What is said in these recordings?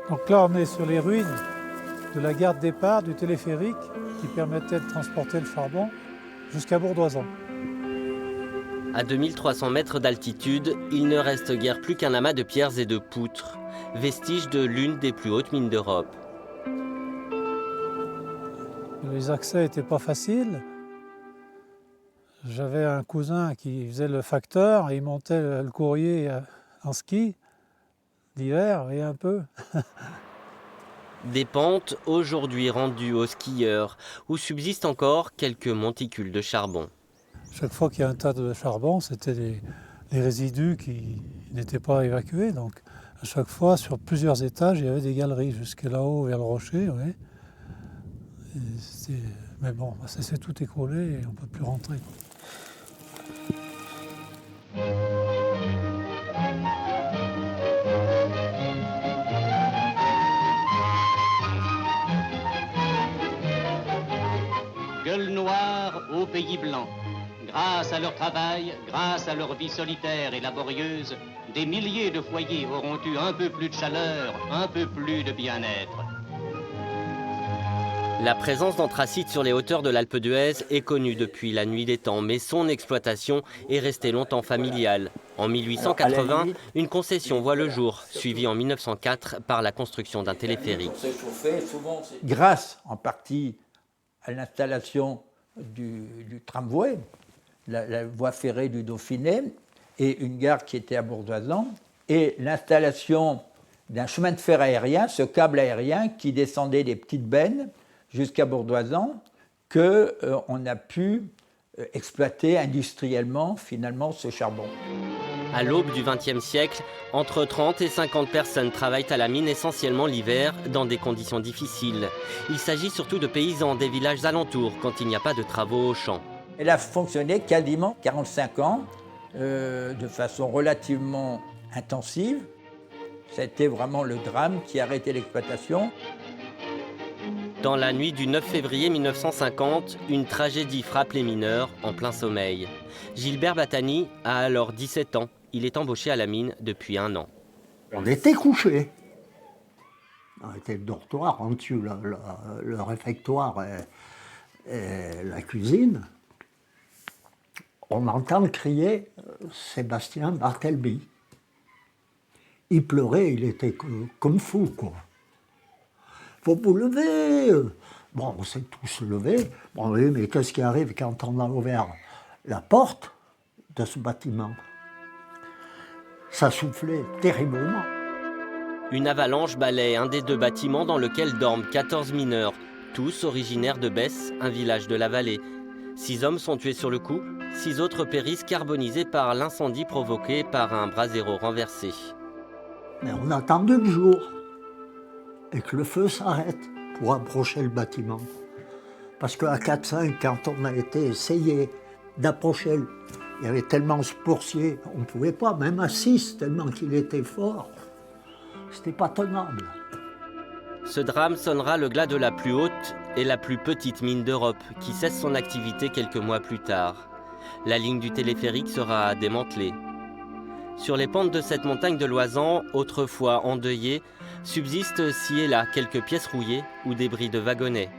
Donc là, on est sur les ruines de la gare de départ du téléphérique qui permettait de transporter le charbon jusqu'à Bourdoisan. À 2300 mètres d'altitude, il ne reste guère plus qu'un amas de pierres et de poutres, vestige de l'une des plus hautes mines d'Europe. Les accès n'étaient pas faciles. J'avais un cousin qui faisait le facteur et il montait le courrier en ski d'hiver et un peu. Des pentes aujourd'hui rendues aux skieurs, où subsistent encore quelques monticules de charbon. Chaque fois qu'il y a un tas de charbon, c'était les résidus qui n'étaient pas évacués. Donc à chaque fois, sur plusieurs étages, il y avait des galeries jusque là-haut vers le rocher. Oui. Mais bon, ça s'est tout écroulé et on ne peut plus rentrer. Gueule noire au pays blanc. Grâce à leur travail, grâce à leur vie solitaire et laborieuse, des milliers de foyers auront eu un peu plus de chaleur, un peu plus de bien-être. La présence d'anthracite sur les hauteurs de l'Alpe d'Huez est connue depuis la nuit des temps, mais son exploitation est restée longtemps familiale. En 1880, une concession voit le jour, suivie en 1904 par la construction d'un téléphérique. Grâce en partie à l'installation du tramway, la voie ferrée du Dauphiné et une gare qui était à Bourdoisan, et l'installation d'un chemin de fer aérien, ce câble aérien qui descendait des petites bennes jusqu'à Bourdoisan, qu'on a pu exploiter industriellement finalement ce charbon. À l'aube du XXe siècle, entre 30 et 50 personnes travaillent à la mine essentiellement l'hiver, dans des conditions difficiles. Il s'agit surtout de paysans des villages alentours, quand il n'y a pas de travaux au champ. Elle a fonctionné quasiment 45 ans, de façon relativement intensive. C'était vraiment le drame qui a arrêté l'exploitation. Dans la nuit du 9 février 1950, une tragédie frappe les mineurs en plein sommeil. Gilbert Batani a alors 17 ans. Il est embauché à la mine depuis 1 an. On était couchés. On était le dortoir, en dessous le réfectoire et la cuisine. On entend crier Sébastien Barthelby. Il pleurait, il était comme fou, quoi. Faut vous lever. Bon, on s'est tous levés. Bon, oui, mais qu'est-ce qui arrive quand on a ouvert la porte de ce bâtiment? Ça soufflait terriblement. Une avalanche balaie un des 2 bâtiments dans lequel dorment 14 mineurs, tous originaires de Besse, un village de la vallée. 6 hommes sont tués sur le coup, 6 autres périssent carbonisés par l'incendie provoqué par un brasero renversé. Mais on a attendu le jour et que le feu s'arrête pour approcher le bâtiment. Parce qu'à 4-5, quand on a essayé d'approcher, il y avait tellement ce pourcier, on ne pouvait pas, même à 6, tellement qu'il était fort. C'était pas tenable. Ce drame sonnera le glas de la plus haute et la plus petite mine d'Europe, qui cesse son activité quelques mois plus tard. La ligne du téléphérique sera démantelée. Sur les pentes de cette montagne de Loisan, autrefois endeuillée, subsistent ci et là quelques pièces rouillées ou débris de wagonnets.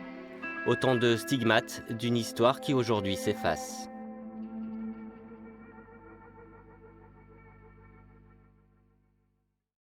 Autant de stigmates d'une histoire qui aujourd'hui s'efface.